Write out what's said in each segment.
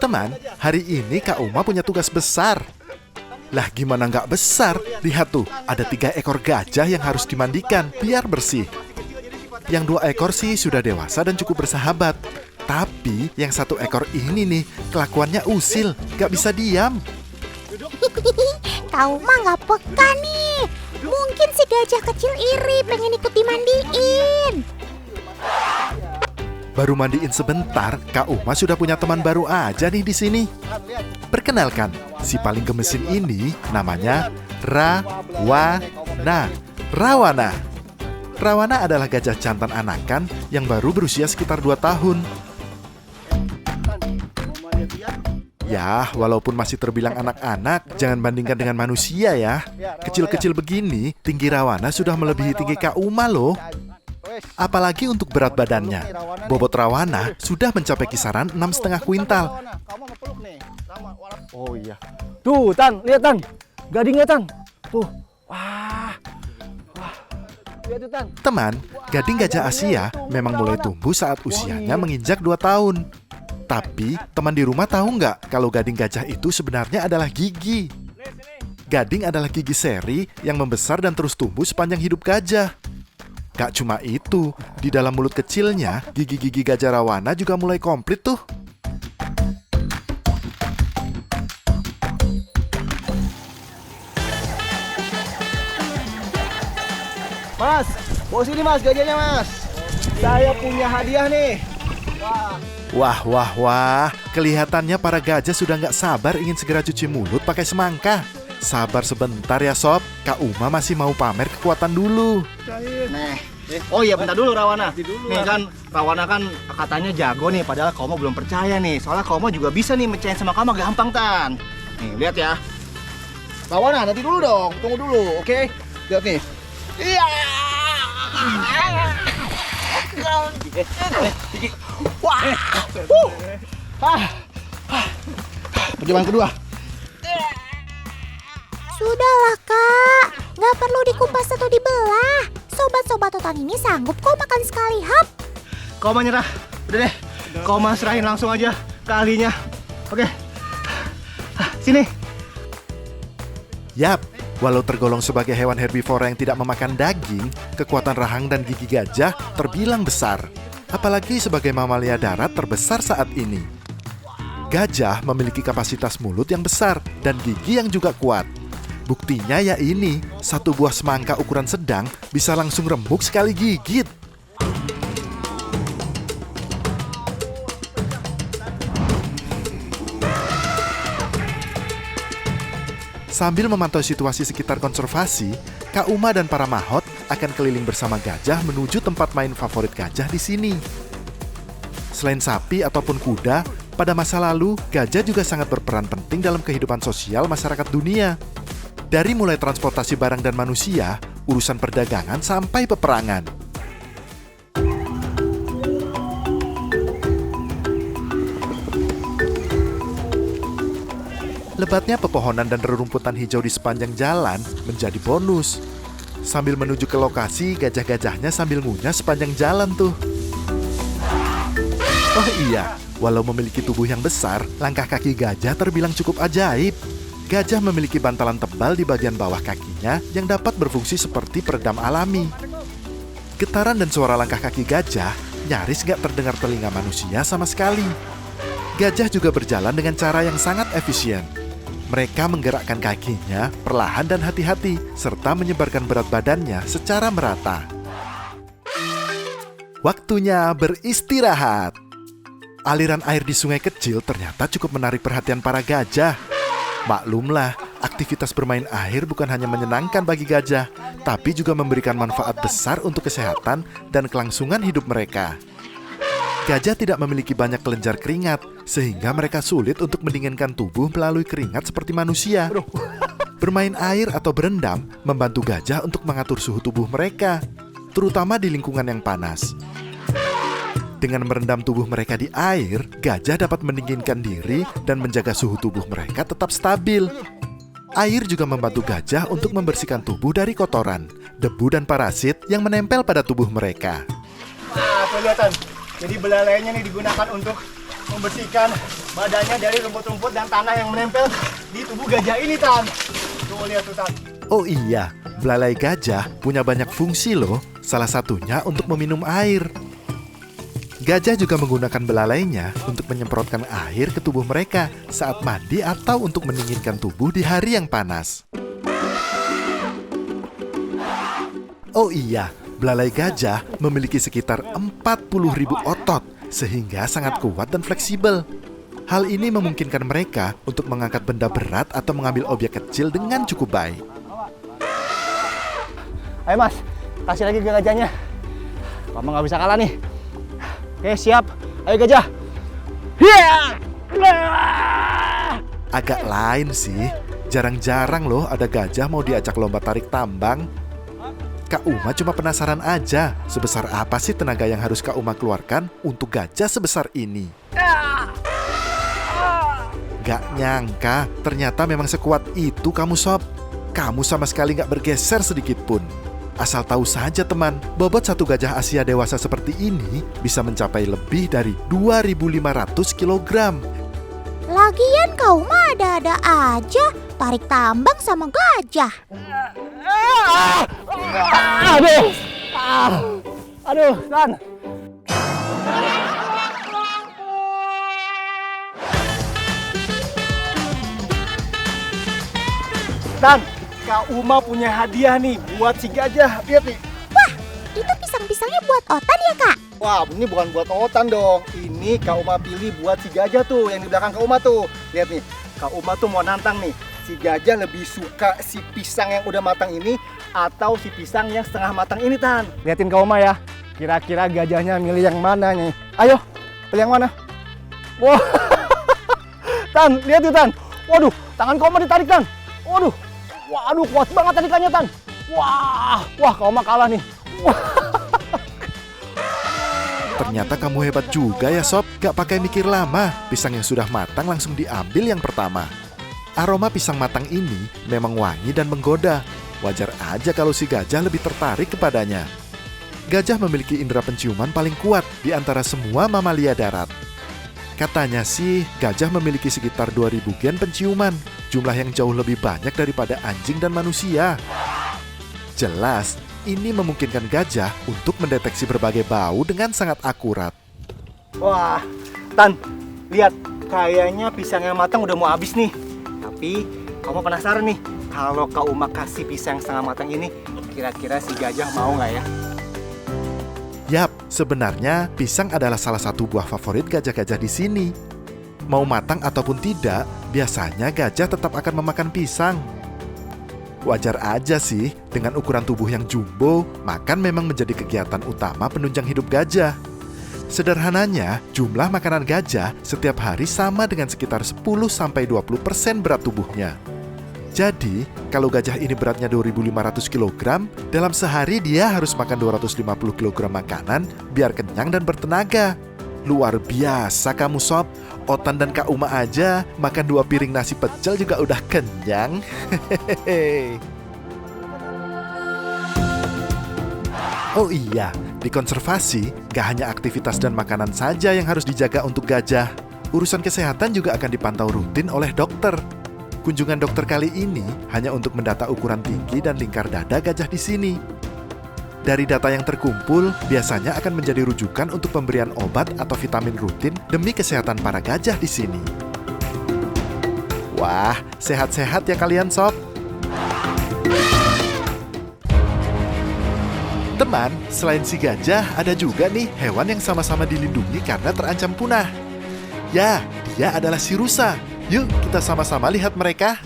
Teman-teman, hari ini Kak Uma punya tugas besar. Lah gimana nggak besar? Lihat tuh, ada 3 ekor gajah yang harus dimandikan biar bersih. Yang 2 ekor sih sudah dewasa dan cukup bersahabat. Tapi yang 1 ekor ini nih, kelakuannya usil, nggak bisa diam. Kau mah nggak peka nih. Mungkin si gajah kecil iri pengen ikut dimandiin. Baru mandiin sebentar, Kak Uma sudah punya teman baru aja nih di sini. Perkenalkan, si paling gemesin ini namanya Rawana. Rawana adalah gajah jantan anakan yang baru berusia sekitar 2 tahun. Ya, walaupun masih terbilang anak-anak, jangan bandingkan dengan manusia ya. Kecil-kecil begini, tinggi Rawana sudah melebihi tinggi Kak Uma loh. Apalagi untuk berat badannya. Bobot Rawana sudah mencapai kisaran 6,5 kuintal. Oh iya. Tuh, Tang, lihat Tang. Gadingnya Tang. Tuh. Wah. Lihat tuh, Tang. Teman, gading gajah Asia memang mulai tumbuh saat usianya menginjak 2 tahun. Tapi, teman di rumah tahu nggak kalau gading gajah itu sebenarnya adalah gigi? Gading adalah gigi seri yang membesar dan terus tumbuh sepanjang hidup gajah. Gak cuma itu, di dalam mulut kecilnya, gigi-gigi gajah Rawana juga mulai komplit tuh. Mas, bawa sini Mas, gajahnya Mas. Saya punya hadiah nih. Wah, kelihatannya para gajah sudah nggak sabar ingin segera cuci mulut pakai semangka. Sabar sebentar ya Sob, Kak Uma masih mau pamer kekuatan dulu. Nih. Oh iya, bentar dulu Rawana. Nih kan, Rawana kan katanya jago nih, padahal kamu belum percaya nih. Soalnya kamu juga bisa nih mecahin sama kamu gampang, Tan. Nih, lihat ya. Rawana, nanti dulu dong, tunggu dulu, oke? Lihat nih. Iya. Wah. Perjuangan kedua. Sudahlah Kak, nggak perlu dikupas atau dibelah. Sobat-sobat Totan ini sanggup kok makan sekali hap. Kau mah nyerah. Udah deh, kau mah serahin langsung aja ke ahlinya. Oke. Sini. Yap, walau tergolong sebagai hewan herbivora yang tidak memakan daging, kekuatan rahang dan gigi gajah terbilang besar. Apalagi sebagai mamalia darat terbesar saat ini. Gajah memiliki kapasitas mulut yang besar dan gigi yang juga kuat. Buktinya ya ini, 1 buah semangka ukuran sedang bisa langsung remuk sekali gigit. Sambil memantau situasi sekitar konservasi, Kak Uma dan para mahot akan keliling bersama gajah menuju tempat main favorit gajah di sini. Selain sapi ataupun kuda, pada masa lalu gajah juga sangat berperan penting dalam kehidupan sosial masyarakat dunia. Dari mulai transportasi barang dan manusia, urusan perdagangan sampai peperangan. Lebatnya pepohonan dan rerumputan hijau di sepanjang jalan menjadi bonus. Sambil menuju ke lokasi, gajah-gajahnya sambil ngunyah sepanjang jalan tuh. Oh iya, walau memiliki tubuh yang besar, langkah kaki gajah terbilang cukup ajaib. Gajah memiliki bantalan tebal di bagian bawah kakinya yang dapat berfungsi seperti peredam alami. Getaran dan suara langkah kaki gajah nyaris gak terdengar telinga manusia sama sekali. Gajah juga berjalan dengan cara yang sangat efisien. Mereka menggerakkan kakinya perlahan dan hati-hati, serta menyebarkan berat badannya secara merata. Waktunya beristirahat. Aliran air di sungai kecil ternyata cukup menarik perhatian para gajah. Maklumlah, aktivitas bermain air bukan hanya menyenangkan bagi gajah, tapi juga memberikan manfaat besar untuk kesehatan dan kelangsungan hidup mereka. Gajah tidak memiliki banyak kelenjar keringat, sehingga mereka sulit untuk mendinginkan tubuh melalui keringat seperti manusia. Bermain air atau berendam membantu gajah untuk mengatur suhu tubuh mereka, terutama di lingkungan yang panas. Dengan merendam tubuh mereka di air, gajah dapat mendinginkan diri dan menjaga suhu tubuh mereka tetap stabil. Air juga membantu gajah untuk membersihkan tubuh dari kotoran, debu dan parasit yang menempel pada tubuh mereka. Nah, kelihatan. Jadi belalainya nih digunakan untuk membersihkan badannya dari rumput-rumput dan tanah yang menempel di tubuh gajah ini, Tan. Tuh, lihat tuh, Tan. Oh iya, belalai gajah punya banyak fungsi loh. Salah satunya untuk meminum air. Gajah juga menggunakan belalainya untuk menyemprotkan air ke tubuh mereka saat mandi atau untuk mendinginkan tubuh di hari yang panas. Oh iya, belalai gajah memiliki sekitar 40.000 otot sehingga sangat kuat dan fleksibel. Hal ini memungkinkan mereka untuk mengangkat benda berat atau mengambil objek kecil dengan cukup baik. Ayo Mas, kasih lagi ke gajahnya. Kamu nggak bisa kalah nih. Oke, siap. Ayo gajah. Hiya! Agak lain sih, jarang-jarang loh ada gajah mau diajak lomba tarik tambang. Kak Uma cuma penasaran aja, sebesar apa sih tenaga yang harus Kak Uma keluarkan untuk gajah sebesar ini. Gak nyangka, ternyata memang sekuat itu kamu Sob. Kamu sama sekali gak bergeser sedikit pun. Asal tahu saja teman, bobot satu gajah Asia dewasa seperti ini bisa mencapai lebih dari 2.500 kg. Lagian kau mah ada-ada aja, tarik tambang sama gajah. Aduh, Tan. Tan, Kak Uma punya hadiah nih buat si gajah. Lihat nih. Wah, itu pisang-pisangnya buat Otan ya, Kak? Wah, ini bukan buat Otan dong. Ini Kak Uma pilih buat si gajah tuh yang di belakang Kak Uma tuh. Lihat nih, Kak Uma tuh mau nantang nih. Si gajah lebih suka si pisang yang udah matang ini atau si pisang yang setengah matang ini, Tan. Liatin Kak Uma ya. Kira-kira gajahnya milih yang mana nih? Ayo, pilih yang mana? Wah, Tan, lihat tuh Tan. Waduh, tangan Kak Uma ditarik, Tan. Waduh, waduh, kuat banget tarikannya, Tan. Wah, Kak Uma kalah nih. Wah. Ternyata kamu hebat juga ya Sob, gak pakai mikir lama. Pisang yang sudah matang langsung diambil yang pertama. Aroma pisang matang ini memang wangi dan menggoda. Wajar aja kalau si gajah lebih tertarik kepadanya. Gajah memiliki indera penciuman paling kuat di antara semua mamalia darat. Katanya sih, gajah memiliki sekitar 2.000 gen penciuman, jumlah yang jauh lebih banyak daripada anjing dan manusia. Jelas, ini memungkinkan gajah untuk mendeteksi berbagai bau dengan sangat akurat. Wah, Tan, lihat, kayaknya pisang yang matang udah mau habis nih. Tapi, kamu penasaran nih, kalau Kak Uma kasih pisang setengah matang ini, kira-kira si gajah mau nggak ya? Yap, sebenarnya pisang adalah salah satu buah favorit gajah-gajah di sini. Mau matang ataupun tidak, biasanya gajah tetap akan memakan pisang. Wajar aja sih, dengan ukuran tubuh yang jumbo, makan memang menjadi kegiatan utama penunjang hidup gajah. Sederhananya, jumlah makanan gajah setiap hari sama dengan sekitar 10-20% berat tubuhnya. Jadi, kalau gajah ini beratnya 2.500 kg, dalam sehari dia harus makan 250 kg makanan biar kenyang dan bertenaga. Luar biasa kamu Sob, Otan dan Kak Uma aja makan 2 piring nasi pecel juga udah kenyang. Oh iya, di konservasi gak hanya aktivitas dan makanan saja yang harus dijaga untuk gajah. Urusan kesehatan juga akan dipantau rutin oleh dokter. Kunjungan dokter kali ini hanya untuk mendata ukuran tinggi dan lingkar dada gajah di sini. Dari data yang terkumpul, biasanya akan menjadi rujukan untuk pemberian obat atau vitamin rutin demi kesehatan para gajah di sini. Wah, sehat-sehat ya kalian Sob. Teman, selain si gajah, ada juga nih hewan yang sama-sama dilindungi karena terancam punah. Ya, dia adalah si rusa. Yuk, kita sama-sama lihat mereka.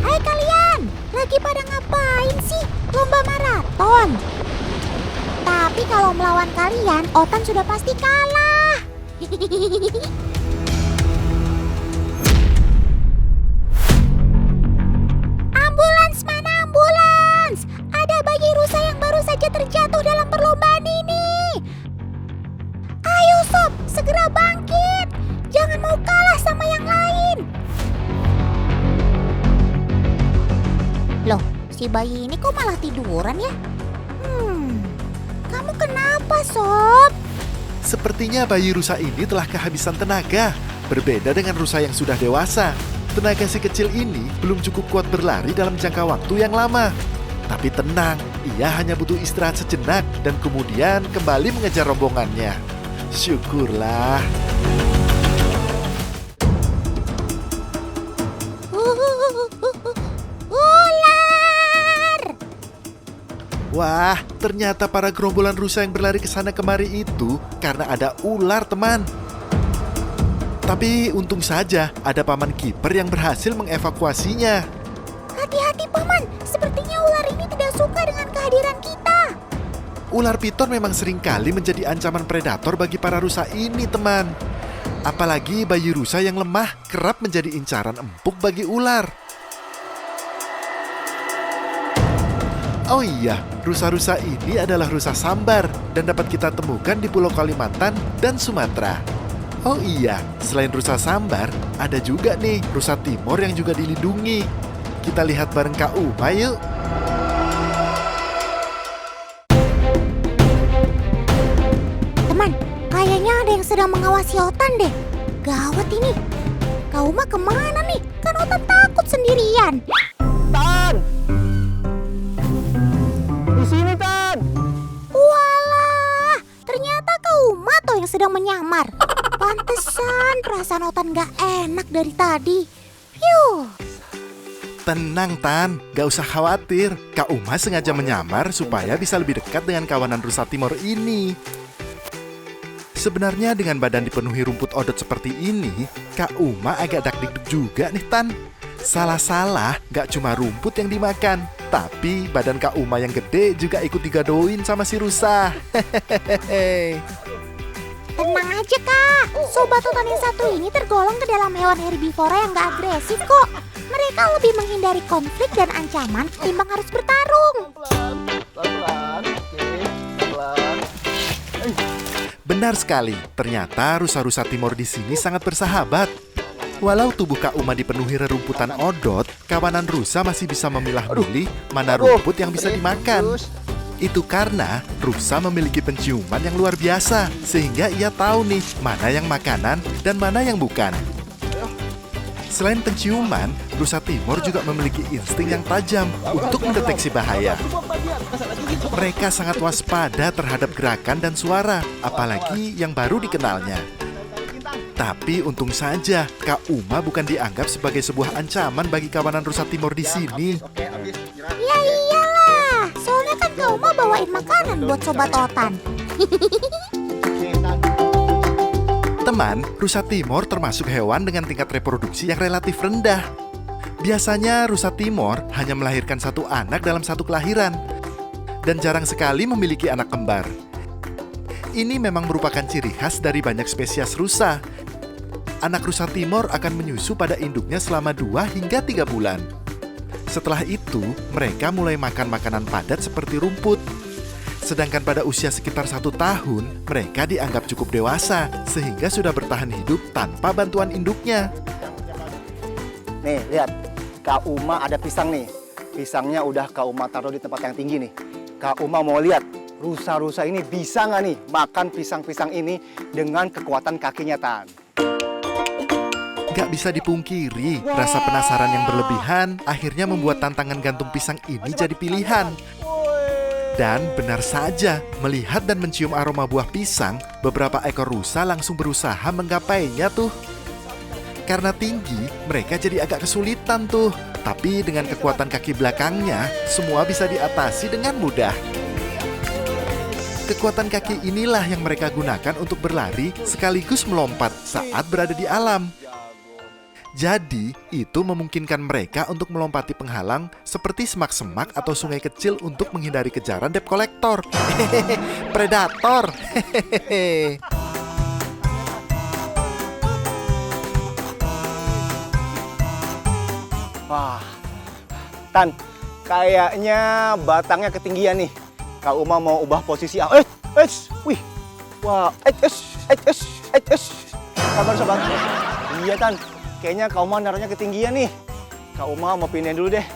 Hai kalian, lagi pada ngapain sih? Lomba maraton. Tapi kalau melawan kalian, Otan sudah pasti kalah. Ambulans, mana ambulans? Ada bayi rusa yang baru saja terjatuh dalam perlombaan ini. Ayo Sob, segera bangkit. Jangan mau kalah sama yang lain. Loh, si bayi ini kok malah tiduran ya? Kamu kenapa Sob? Sepertinya bayi rusa ini telah kehabisan tenaga. Berbeda dengan rusa yang sudah dewasa. Tenaga si kecil ini belum cukup kuat berlari dalam jangka waktu yang lama. Tapi tenang, ia hanya butuh istirahat sejenak dan kemudian kembali mengejar rombongannya. Syukurlah. Ular! Wah, ternyata para gerombolan rusa yang berlari ke sana kemari itu karena ada ular, teman. Tapi untung saja ada paman kiper yang berhasil mengevakuasinya. Hati-hati, Paman. Sepertinya ular ini tidak suka dengan kehadiran kita. Ular piton memang seringkali menjadi ancaman predator bagi para rusa ini, teman. Apalagi bayi rusa yang lemah kerap menjadi incaran empuk bagi ular. Oh iya, rusa-rusa ini adalah rusa sambar dan dapat kita temukan di Pulau Kalimantan dan Sumatera. Oh iya, selain rusa sambar, ada juga nih rusa timur yang juga dilindungi. Kita lihat bareng Kak Uma yuk. Teman, kayaknya ada yang sedang mengawasi Otan deh. Gawat ini. Kak Uma kemana nih? Kan Otan takut sendirian. Tan! Di sini, Tan! Walah, ternyata Kak Uma tuh yang sedang menyamar. Pantesan perasaan Otan gak enak dari tadi. Phew. Tenang Tan, gak usah khawatir. Kak Uma sengaja menyamar supaya bisa lebih dekat dengan kawanan rusa timur ini. Sebenarnya dengan badan dipenuhi rumput odot seperti ini, Kak Uma agak dakdikduk juga nih Tan. Salah-salah gak cuma rumput yang dimakan, tapi badan Kak Uma yang gede juga ikut digadoin sama si rusa. Hehehe. Tenang aja Kak, sobat Otan yang satu ini tergolong ke dalam hewan herbivora yang gak agresif kok. Mereka lebih menghindari konflik dan ancaman ketimbang harus bertarung. Pelan-pelan, oke, pelan. Benar sekali, ternyata rusa-rusa timur di sini sangat bersahabat. Walau tubuh Kak Uma dipenuhi rerumputan odot, kawanan rusa masih bisa memilah-milih mana rumput yang bisa dimakan. Itu karena rusa memiliki penciuman yang luar biasa, sehingga ia tahu nih mana yang makanan dan mana yang bukan. Selain penciuman, rusa timur juga memiliki insting yang tajam untuk mendeteksi bahaya. Mereka sangat waspada terhadap gerakan dan suara, apalagi yang baru dikenalnya. Tapi untung saja, Kak Uma bukan dianggap sebagai sebuah ancaman bagi kawanan rusa timur di sini. Ya iyalah, soalnya kan Kak Uma bawain makanan buat sobat Otan. Teman, rusa timur termasuk hewan dengan tingkat reproduksi yang relatif rendah. Biasanya rusa timur hanya melahirkan satu anak dalam satu kelahiran dan jarang sekali memiliki anak kembar. Ini memang merupakan ciri khas dari banyak spesies rusa. Anak rusa timur akan menyusu pada induknya selama 2 hingga 3 bulan. Setelah itu, mereka mulai makan makanan padat seperti rumput. Sedangkan pada usia sekitar 1 tahun, mereka dianggap cukup dewasa, sehingga sudah bertahan hidup tanpa bantuan induknya. Nih, lihat. Kak Uma ada pisang nih. Pisangnya udah Kak Uma taruh di tempat yang tinggi nih. Kak Uma mau lihat, rusa-rusa ini bisa nggak nih makan pisang-pisang ini dengan kekuatan kakinya, Tan? Gak bisa dipungkiri, rasa penasaran yang berlebihan akhirnya membuat tantangan gantung pisang ini jadi pilihan. Dan benar saja, melihat dan mencium aroma buah pisang, beberapa ekor rusa langsung berusaha menggapainya tuh. Karena tinggi, mereka jadi agak kesulitan tuh. Tapi dengan kekuatan kaki belakangnya, semua bisa diatasi dengan mudah. Kekuatan kaki inilah yang mereka gunakan untuk berlari sekaligus melompat saat berada di alam. Jadi, itu memungkinkan mereka untuk melompati penghalang seperti semak-semak atau sungai kecil untuk menghindari kejaran debt collector. Hehehe, predator. Hehehe. Wah, Tan, kayaknya batangnya ketinggian nih. Kak Uma mau ubah posisi. Wih, wah, sabar. Iya, Tan. Kayaknya Kak Uma naruhnya ketinggian nih. Kak Uma mau pindahin dulu deh.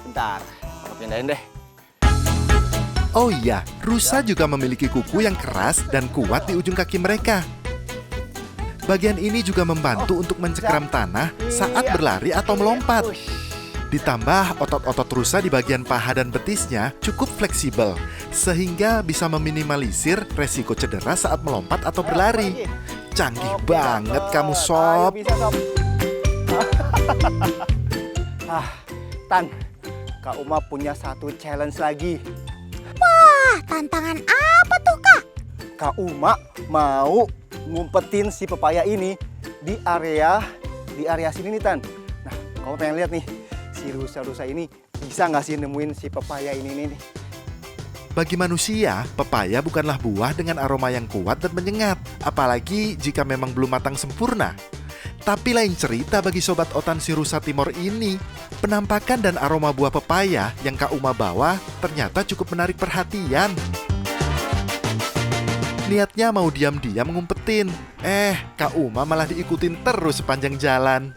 Bentar, aku pindahin deh. Oh iya, rusa juga memiliki kuku yang keras dan kuat di ujung kaki mereka. Bagian ini juga membantu untuk mencekram tanah saat berlari atau melompat. Ditambah otot-otot rusa di bagian paha dan betisnya cukup fleksibel, sehingga bisa meminimalisir resiko cedera saat melompat atau berlari. Canggih banget kamu, Sob. Tan, Kak Uma punya satu challenge lagi. Wah, tantangan apa tuh, Kak? Kak Uma mau ngumpetin si pepaya ini di area sini nih, Tan. Nah, kamu pengen lihat nih, si rusa-rusa ini bisa nggak sih nemuin si pepaya ini nih? Bagi manusia, pepaya bukanlah buah dengan aroma yang kuat dan menyengat, apalagi jika memang belum matang sempurna. Tapi lain cerita bagi sobat otan si rusa Timor ini. Penampakan dan aroma buah pepaya yang Kak Uma bawa ternyata cukup menarik perhatian. Niatnya mau diam-diam ngumpetin. Kak Uma malah diikutin terus sepanjang jalan.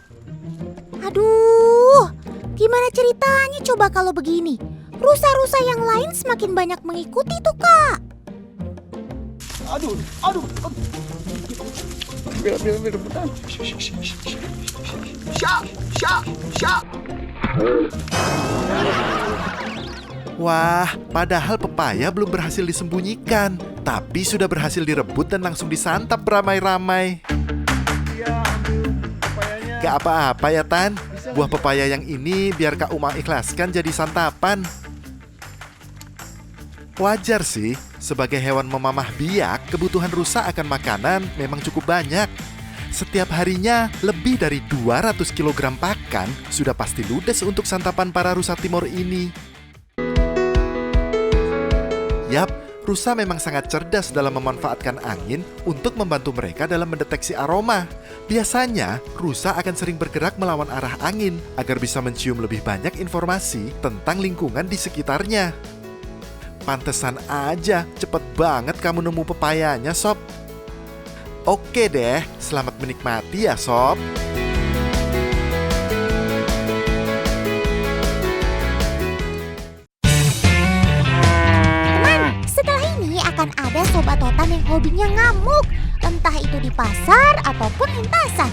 Aduh, gimana ceritanya coba kalau begini? Rusa-rusa yang lain semakin banyak mengikuti tuh, Kak. Aduh. Biar bentar. Syak. Wah, padahal pepaya belum berhasil disembunyikan, tapi sudah berhasil direbut dan langsung disantap beramai-ramai. Gak apa-apa ya, Tan. Buah pepaya yang ini biar Kak Uma ikhlaskan jadi santapan. Wajar sih, sebagai hewan memamah biak, kebutuhan rusa akan makanan memang cukup banyak. Setiap harinya, lebih dari 200 kg pakan sudah pasti ludes untuk santapan para rusa Timor ini. Yap, rusa memang sangat cerdas dalam memanfaatkan angin untuk membantu mereka dalam mendeteksi aroma. Biasanya, rusa akan sering bergerak melawan arah angin agar bisa mencium lebih banyak informasi tentang lingkungan di sekitarnya. Pantesan aja, cepet banget kamu nemu pepayanya, Sob. Oke deh, selamat menikmati ya, Sob. Teman, setelah ini akan ada sobat otan yang hobinya ngamuk, entah itu di pasar ataupun lintasan.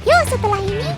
Yuk setelah ini